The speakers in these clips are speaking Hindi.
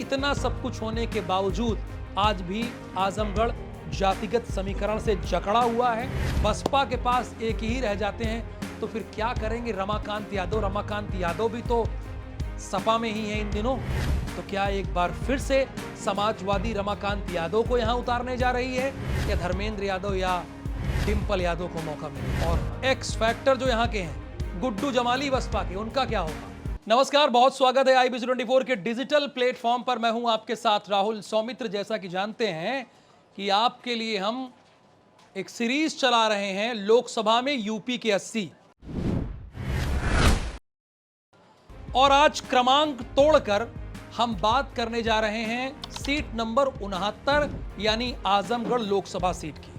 इतना सब कुछ होने के बावजूद आज भी आजमगढ़ जातिगत समीकरण से जकड़ा हुआ है। बसपा के पास एक ही रह जाते हैं तो फिर क्या करेंगे रमाकांत यादव? रमाकांत यादव भी तो सपा में ही है इन दिनों। तो क्या एक बार फिर से समाजवादी रमाकांत यादव को यहां उतारने जा रही है या धर्मेंद्र यादव या डिंपल यादव को मौका मिले? और एक्स फैक्टर जो यहाँ के हैं गुड्डू जमाली बसपा के, उनका क्या होगा? नमस्कार, बहुत स्वागत है IBC24 के डिजिटल प्लेटफॉर्म पर। मैं हूं आपके साथ राहुल सौमित्र। जैसा कि जानते हैं कि आपके लिए हम एक सीरीज चला रहे हैं लोकसभा में यूपी के 80, और आज क्रमांक तोड़कर हम बात करने जा रहे हैं सीट नंबर 69 यानी आजमगढ़ लोकसभा सीट की।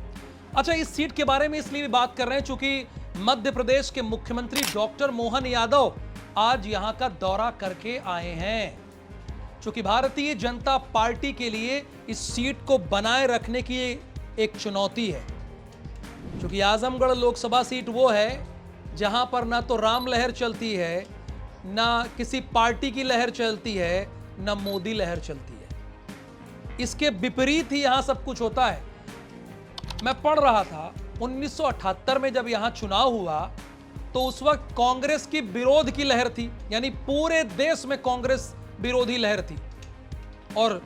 अच्छा, इस सीट के बारे में इसलिए भी बात कर रहे हैं चूंकि मध्य प्रदेश के मुख्यमंत्री डॉक्टर मोहन यादव आज यहां का दौरा करके आए हैं। चूंकि भारतीय जनता पार्टी के लिए इस सीट को बनाए रखने की एक चुनौती है। चूंकि आजमगढ़ लोकसभा सीट वो है जहां पर ना तो राम लहर चलती है, ना किसी पार्टी की लहर चलती है, ना मोदी लहर चलती है। इसके विपरीत ही यहां सब कुछ होता है। मैं पढ़ रहा था 1978 में जब यहां चुनाव हुआ तो उस वक्त कांग्रेस की विरोध की लहर थी, यानी पूरे देश में कांग्रेस विरोधी लहर थी और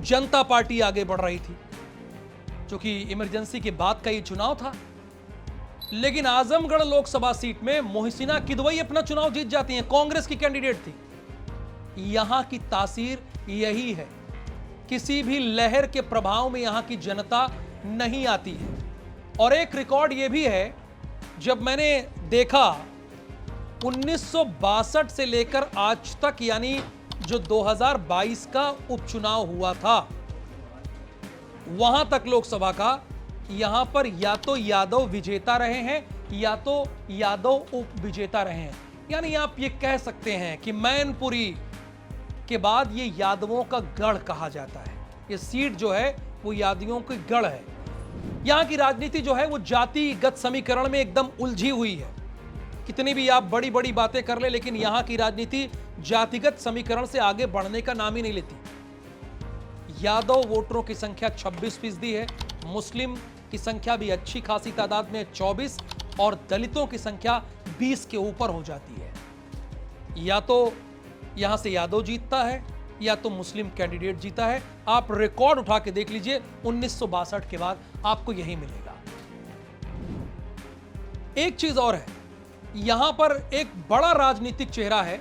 जनता पार्टी आगे बढ़ रही थी। क्योंकि इमरजेंसी के बाद का ये चुनाव था। लेकिन आजमगढ़ लोकसभा सीट में मोहसिना किदवई अपना चुनाव जीत जाती हैं, कांग्रेस की कैंडिडेट थी। यहां की तासीर यही है, किसी भी लहर के प्रभाव में यहां की जनता नहीं आती है। और एक रिकॉर्ड यह भी है, जब मैंने देखा 1962 से लेकर आज तक, यानी जो 2022 का उपचुनाव हुआ था वहां तक लोकसभा का, यहां पर या तो यादव विजेता रहे हैं या तो यादव उप विजेता रहे हैं। यानी आप ये कह सकते हैं कि मैनपुरी के बाद ये यादवों का गढ़ कहा जाता है। ये सीट जो है वो यादवों की गढ़ है। यहां की राजनीति जो है वो जातिगत समीकरण में एकदम उलझी हुई है। कितनी भी आप बड़ी बड़ी बातें कर ले, लेकिन यहां की राजनीति जातिगत समीकरण से आगे बढ़ने का नाम ही नहीं लेती। यादव वोटरों की संख्या 26% है, मुस्लिम की संख्या भी अच्छी खासी तादाद में 24, और दलितों की संख्या 20 के ऊपर हो जाती है। या तो यहां से यादव जीतता है या तो मुस्लिम कैंडिडेट जीता है। आप रिकॉर्ड उठा के देख लीजिए, 1962 के बाद आपको यही मिलेगा। एक चीज और है, यहां पर एक बड़ा राजनीतिक चेहरा है।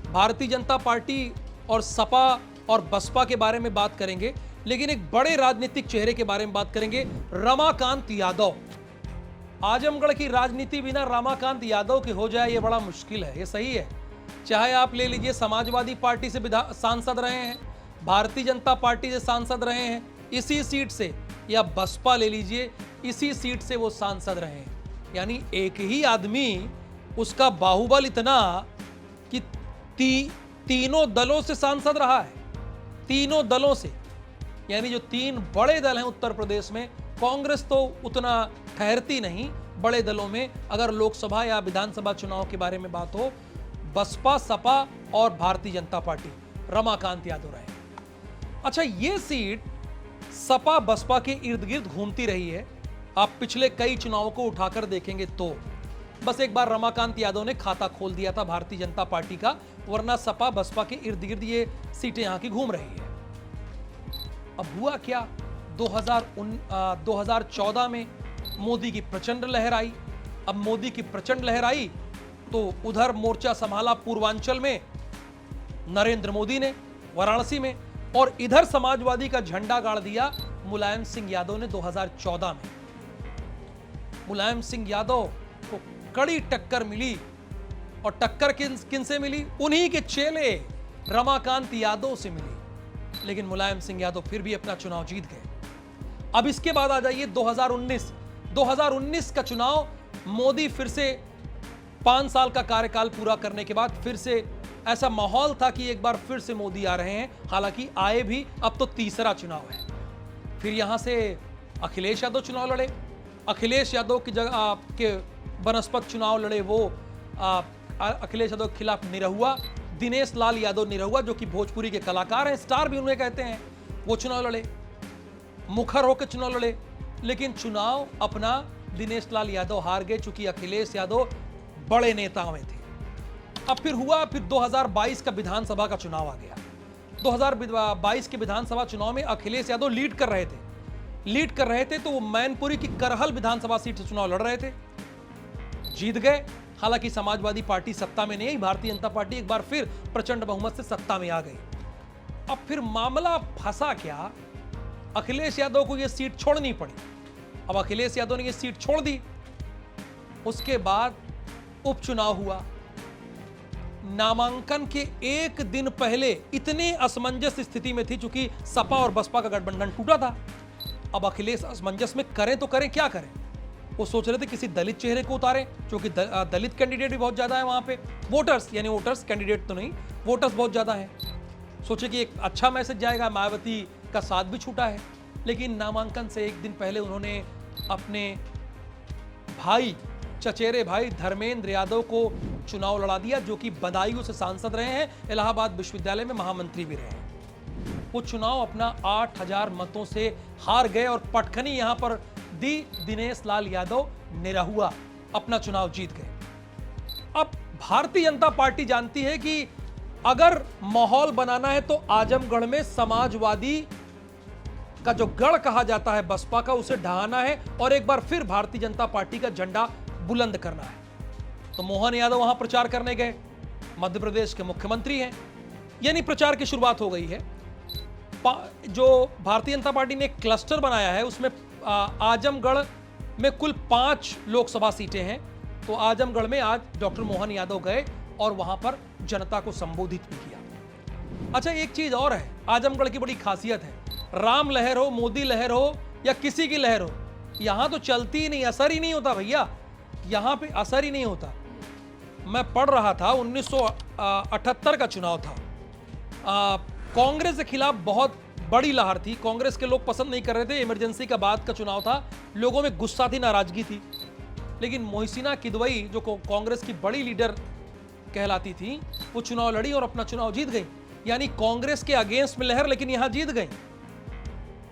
भारतीय जनता पार्टी और सपा और बसपा के बारे में बात करेंगे, लेकिन एक बड़े राजनीतिक चेहरे के बारे में बात करेंगे, रमाकांत यादव। आजमगढ़ की राजनीति बिना रमाकांत यादव के हो जाए ये बड़ा मुश्किल है। ये सही है। चाहे आप ले लीजिए समाजवादी पार्टी से सांसद रहे हैं, भारतीय जनता पार्टी से सांसद रहे हैं इसी सीट से, या बसपा ले लीजिए इसी सीट से वो सांसद रहे हैं। यानी एक ही आदमी, उसका बाहुबल इतना कि तीनों दलों से सांसद रहा है, तीनों दलों से। यानी जो तीन बड़े दल हैं उत्तर प्रदेश में, कांग्रेस तो उतना ठहरती नहीं बड़े दलों में। अगर लोकसभा या विधानसभा चुनाव के बारे में बात हो, बसपा, सपा और भारतीय जनता पार्टी, रमाकांत यादव रहे। अच्छा, ये सीट सपा बसपा के इर्द गिर्द घूमती रही है। आप पिछले कई चुनावों को उठाकर देखेंगे तो बस एक बार रमाकांत यादव ने खाता खोल दिया था भारतीय जनता पार्टी का, वरना सपा बसपा के इर्द गिर्द ये सीटें यहां की घूम रही है। अब हुआ क्या, 2014 में मोदी की प्रचंड लहर आई। अब मोदी की प्रचंड लहर आई तो उधर मोर्चा संभाला पूर्वांचल में नरेंद्र मोदी ने वाराणसी में, और इधर समाजवादी का झंडा गाड़ दिया मुलायम सिंह यादव ने 2014 में। मुलायम सिंह यादव को कड़ी टक्कर मिली, और टक्कर किन से मिली? उन्हीं के चेले रमाकांत यादव से मिली। लेकिन मुलायम सिंह यादव फिर भी अपना चुनाव जीत गए। अब इसके बाद आ जाइए 2019 का चुनाव। मोदी फिर से 5 साल का कार्यकाल पूरा करने के बाद फिर से ऐसा माहौल था कि एक बार फिर से मोदी आ रहे हैं। हालांकि आए भी, अब तो तीसरा चुनाव है। फिर यहां से अखिलेश यादव चुनाव लड़े। अखिलेश यादव की जगह के बनस्पत चुनाव लड़े, वो अखिलेश यादव के खिलाफ निरहुआ दिनेश लाल यादव निरहुआ, जो कि भोजपुरी के कलाकार हैं, स्टार भी उन्हें कहते हैं, वो चुनाव लड़े, मुखर होकर चुनाव लड़े, लेकिन चुनाव अपना दिनेश लाल यादव हार गए, चूंकि अखिलेश यादव बड़े नेता में थे। अब फिर हुआ, फिर 2022 का विधानसभा का चुनाव आ गया। 2022 के विधानसभा चुनाव में अखिलेश यादव लीड कर रहे थे, तो वो मैनपुरी की करहल विधानसभा सीट से चुनाव लड़ रहे थे, जीत गए। हालांकि समाजवादी पार्टी सत्ता में नहीं आई, भारतीय जनता पार्टी एक बार फिर प्रचंड बहुमत से सत्ता में आ गई। अब फिर मामला फंसा क्या, अखिलेश यादव को यह सीट छोड़नी पड़ी। अब अखिलेश यादव ने यह सीट छोड़ दी। उसके बाद उपचुनाव हुआ। नामांकन के एक दिन पहले इतनी असमंजस स्थिति में थी, चूंकि सपा और बसपा का गठबंधन टूटा था। अब अखिलेश असमंजस में करें तो करें, क्या करें। वो सोच रहे थे किसी दलित चेहरे को उतारें, क्योंकि दलित कैंडिडेट भी बहुत ज्यादा है वहां पे, वोटर्स कैंडिडेट तो नहीं, वोटर्स बहुत ज्यादा हैं। सोचे कि एक अच्छा मैसेज जाएगा, मायावती का साथ भी छूटा है। लेकिन नामांकन से एक दिन पहले उन्होंने अपने भाई, चचेरे भाई धर्मेंद्र यादव को चुनाव लड़ा दिया, जो कि बदायूं से सांसद रहे हैं, इलाहाबाद विश्वविद्यालय में महामंत्री भी रहे हैं। वो चुनाव अपना 8000 मतों से हार गए और पटखनी यहां पर दी दिनेश लाल यादव निरहुआ, अपना चुनाव जीत गए। अब भारतीय जनता पार्टी जानती है कि अगर माहौल बनाना है तो आजमगढ़ में समाजवादी का जो गढ़ कहा जाता है बसपा का, उसे ढहाना है और एक बार फिर भारतीय जनता पार्टी का झंडा बुलंद करना है। तो मोहन यादव वहां प्रचार करने गए, मध्य प्रदेश के मुख्यमंत्री हैं, यानी प्रचार की शुरुआत हो गई है। जो भारतीय जनता पार्टी ने एक क्लस्टर बनाया है, उसमें आजमगढ़ में कुल 5 लोकसभा सीटें हैं। तो आजमगढ़ में आज डॉक्टर मोहन यादव गए और वहां पर जनता को संबोधित भी किया। अच्छा, एक चीज और है, आजमगढ़ की बड़ी खासियत है, राम लहर हो, मोदी लहर हो या किसी की लहर हो, यहां तो चलती ही नहीं, असर ही नहीं होता भैया, यहां पे असर ही नहीं होता। मैं पढ़ रहा था 1978 का चुनाव था, कांग्रेस के खिलाफ बहुत बड़ी लहर थी, कांग्रेस के लोग पसंद नहीं कर रहे थे, इमरजेंसी का बाद का चुनाव था, लोगों में गुस्सा थी, नाराजगी थी। लेकिन मोहसिना किदवई, जो कांग्रेस की बड़ी लीडर कहलाती थी, वो चुनाव लड़ी और अपना चुनाव जीत गई। यानी कांग्रेस के अगेंस्ट में लहर, लेकिन यहां जीत गई।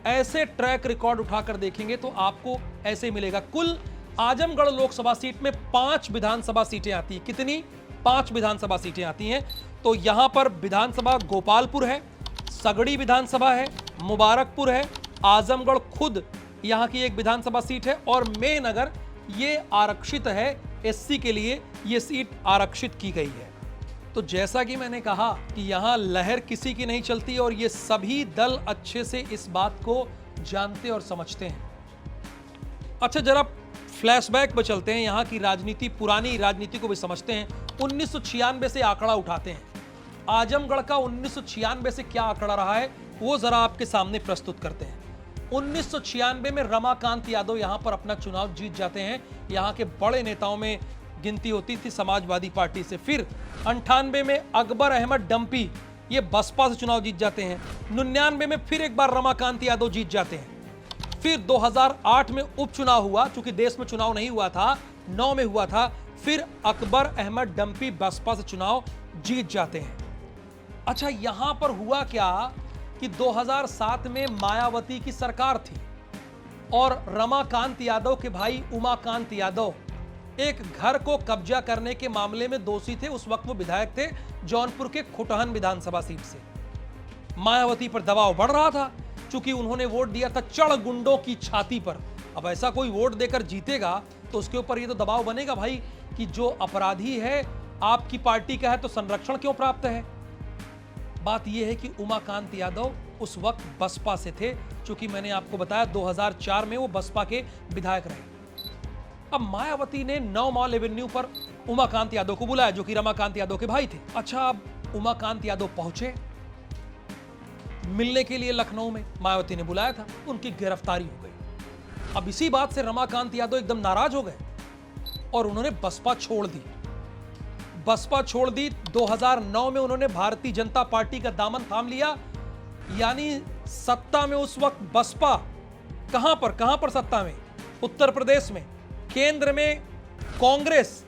ऐसे ट्रैक रिकॉर्ड उठाकर देखेंगे तो आपको ऐसे मिलेगा। कुल आजमगढ़ लोकसभा सीट में 5 विधानसभा सीटें आती हैं। कितनी? 5 विधानसभा सीटें आती हैं। तो यहां पर विधानसभा गोपालपुर है, सगड़ी विधानसभा है, मुबारकपुर है, आजमगढ़ खुद यहां की एक विधानसभा सीट है और मेहनगर ये आरक्षित है, एससी के लिए ये सीट आरक्षित की गई है। तो जैसा कि मैंने कहा कि यहां लहर किसी की नहीं चलती और ये सभी दल अच्छे से इस बात को जानते और समझते हैं। अच्छा, जरा फ्लैशबैक पर चलते हैं, यहां की राजनीति, पुरानी राजनीति को भी समझते हैं। 1996 से आंकड़ा उठाते हैं, आजमगढ़ का 1996 से क्या आंकड़ा रहा है वो जरा आपके सामने प्रस्तुत करते हैं। 1996 में रमाकांत यादव यहां पर अपना चुनाव जीत जाते हैं, यहां के बड़े नेताओं में गिनती होती थी समाजवादी पार्टी से। फिर 98 में अकबर अहमद डंपी, ये बसपा से चुनाव जीत जाते हैं। 99 में फिर एक बार रमाकांत यादव जीत जाते हैं। फिर 2008 में उपचुनाव हुआ, चूंकि देश में चुनाव नहीं हुआ था, 9 में हुआ था। फिर अकबर अहमद डंपी बसपा से चुनाव जीत जाते हैं। अच्छा, यहां पर हुआ क्या कि 2007 में मायावती की सरकार थी और रमाकांत यादव के भाई उमाकांत यादव एक घर को कब्जा करने के मामले में दोषी थे। उस वक्त वो विधायक थे जौनपुर के खुटहन विधानसभा सीट से। मायावती पर दबाव बढ़ रहा था, चूंकि उन्होंने वोट दिया था चढ़ गुंडों की छाती पर। अब ऐसा कोई वोट देकर जीतेगा तो उसके ऊपर ये तो दबाव बनेगा भाई कि जो अपराधी है आपकी पार्टी का है तो संरक्षण क्यों प्राप्त है। बात यह है कि उमाकांत यादव उस वक्त बसपा से थे, चूंकि मैंने आपको बताया 2004 में वो बसपा के विधायक रहे। अब मायावती ने 9 माल एवेन्यू पर उमाकांत यादव को बुलाया, जो कि रमाकांत यादव के भाई थे। अच्छा, अब उमाकांत यादव पहुंचे मिलने के लिए लखनऊ में, मायावती ने बुलाया था, उनकी गिरफ्तारी हो गई। अब इसी बात से रमाकांत यादव एकदम नाराज हो गए और उन्होंने बसपा छोड़ दी। बसपा छोड़ दी। 2009 में उन्होंने भारतीय जनता पार्टी का दामन थाम लिया। यानी सत्ता में उस वक्त बसपा कहां पर सत्ता में? उत्तर प्रदेश में। केंद्र में कांग्रेस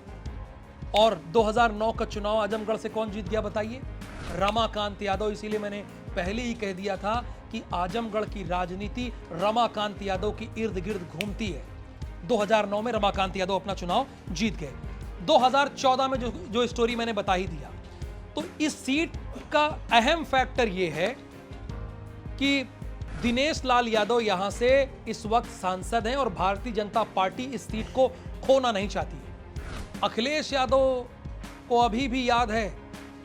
और 2009 का चुनाव आजमगढ़ से कौन जीत गया बताइए? रमाकांत यादव। इसीलिए मैंने पहले ही कह दिया था कि आजमगढ़ की राजनीति रमाकांत यादव की इर्द गिर्द घूमती है। 2009 में रमाकांत यादव अपना चुनाव जीत गए। 2014 में जो स्टोरी मैंने बता ही दिया। तो इस सीट का अहम फैक्टर यह है कि दिनेश लाल यादव यहां से इस वक्त सांसद हैं और भारतीय जनता पार्टी इस सीट को खोना नहीं चाहती है। अखिलेश यादव को अभी भी याद है,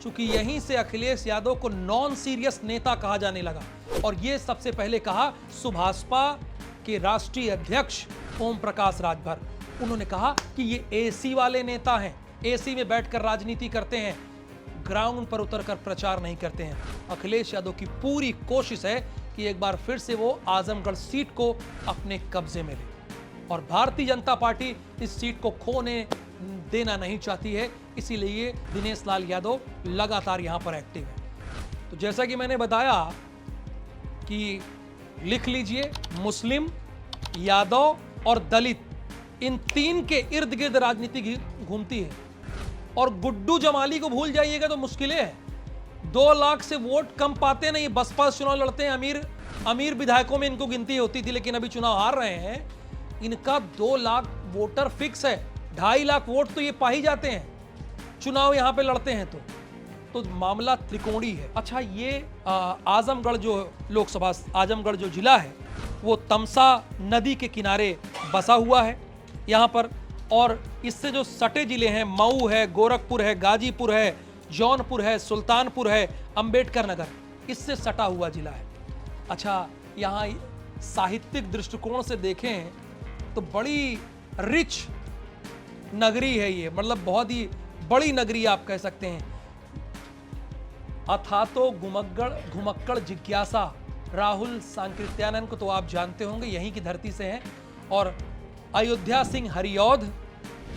चूंकि यहीं से अखिलेश यादव को नॉन सीरियस नेता कहा जाने लगा, और यह सबसे पहले कहा सुभाषपा के राष्ट्रीय अध्यक्ष ओम प्रकाश राजभर। उन्होंने कहा कि ये एसी वाले नेता हैं, एसी में बैठकर राजनीति करते हैं, ग्राउंड पर उतरकर प्रचार नहीं करते हैं। अखिलेश यादव की पूरी कोशिश है कि एक बार फिर से वो आजमगढ़ सीट को अपने कब्जे में ले, और भारतीय जनता पार्टी इस सीट को खोने देना नहीं चाहती है। इसीलिए दिनेश लाल यादव लगातार यहां पर एक्टिव है। तो जैसा कि मैंने बताया कि लिख लीजिए, मुस्लिम, यादव और दलित, इन तीन के इर्द गिर्द राजनीति घूमती है। और गुड्डू जमाली को भूल जाइएगा तो मुश्किलें है। 2 लाख से वोट कम पाते नहीं। बसपा चुनाव लड़ते हैं, अमीर विधायकों में इनको गिनती होती थी, लेकिन अभी चुनाव हार रहे हैं। इनका 2 लाख वोटर फिक्स है। 2.5 लाख वोट तो ये पा ही जाते हैं चुनाव यहां पे लड़ते हैं। तो मामला त्रिकोणी है। अच्छा, ये आजमगढ़ जो लोकसभा, आजमगढ़ जो जिला है वो तमसा नदी के किनारे बसा हुआ है यहां पर, और इससे जो सटे जिले हैं, मऊ है, गोरखपुर है, गाजीपुर है, जौनपुर है, सुल्तानपुर है, अंबेडकर नगर, इससे सटा हुआ जिला है। अच्छा, यहाँ साहित्यिक दृष्टिकोण से देखें तो बड़ी रिच नगरी है ये, मतलब बहुत ही बड़ी नगरी आप कह सकते हैं। अथातो घुमक्कड़ जिज्ञासा, राहुल सांकृत्यानंद को तो आप जानते होंगे, यहीं की धरती से हैं। और अयोध्या सिंह हरिऔध,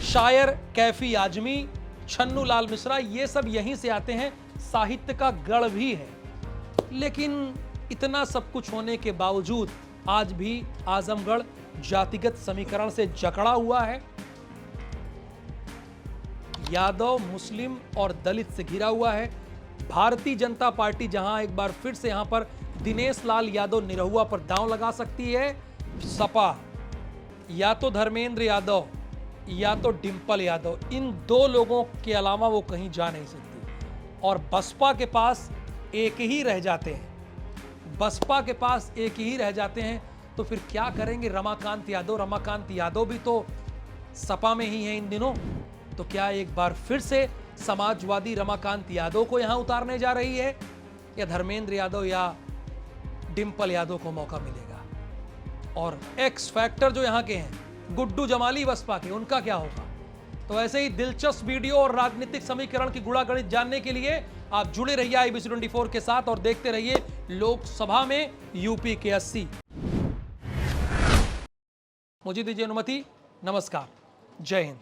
शायर कैफी आजमी, छन्नू लाल मिश्रा, ये सब यहीं से आते हैं। साहित्य का गढ़ भी है। लेकिन इतना सब कुछ होने के बावजूद आज भी आजमगढ़ जातिगत समीकरण से जकड़ा हुआ है। यादव, मुस्लिम और दलित से घिरा हुआ है। भारतीय जनता पार्टी जहां एक बार फिर से यहां पर दिनेश लाल यादव निरहुआ पर दांव लगा सकती है, सपा या तो धर्मेंद्र यादव या तो डिंपल यादव, इन 2 लोगों के अलावा वो कहीं जा नहीं सकती। और बसपा के पास एक ही रह जाते हैं, बसपा के पास एक ही रह जाते हैं। तो फिर क्या करेंगे रमाकांत यादव? रमाकांत यादव भी तो सपा में ही है इन दिनों। तो क्या एक बार फिर से समाजवादी रमाकांत यादव को यहां उतारने जा रही है, या धर्मेंद्र यादव या डिंपल यादव को मौका मिलेगा? और एक्स फैक्टर जो यहां के हैं, गुड्डू जमाली बसपा के, उनका क्या होगा? तो ऐसे ही दिलचस्प वीडियो और राजनीतिक समीकरण की गुणागणित जानने के लिए आप जुड़े रहिए IBC 24 के साथ और देखते रहिए लोकसभा में यूपी के 80। मुझे दीजिए अनुमति। नमस्कार, जय हिंद।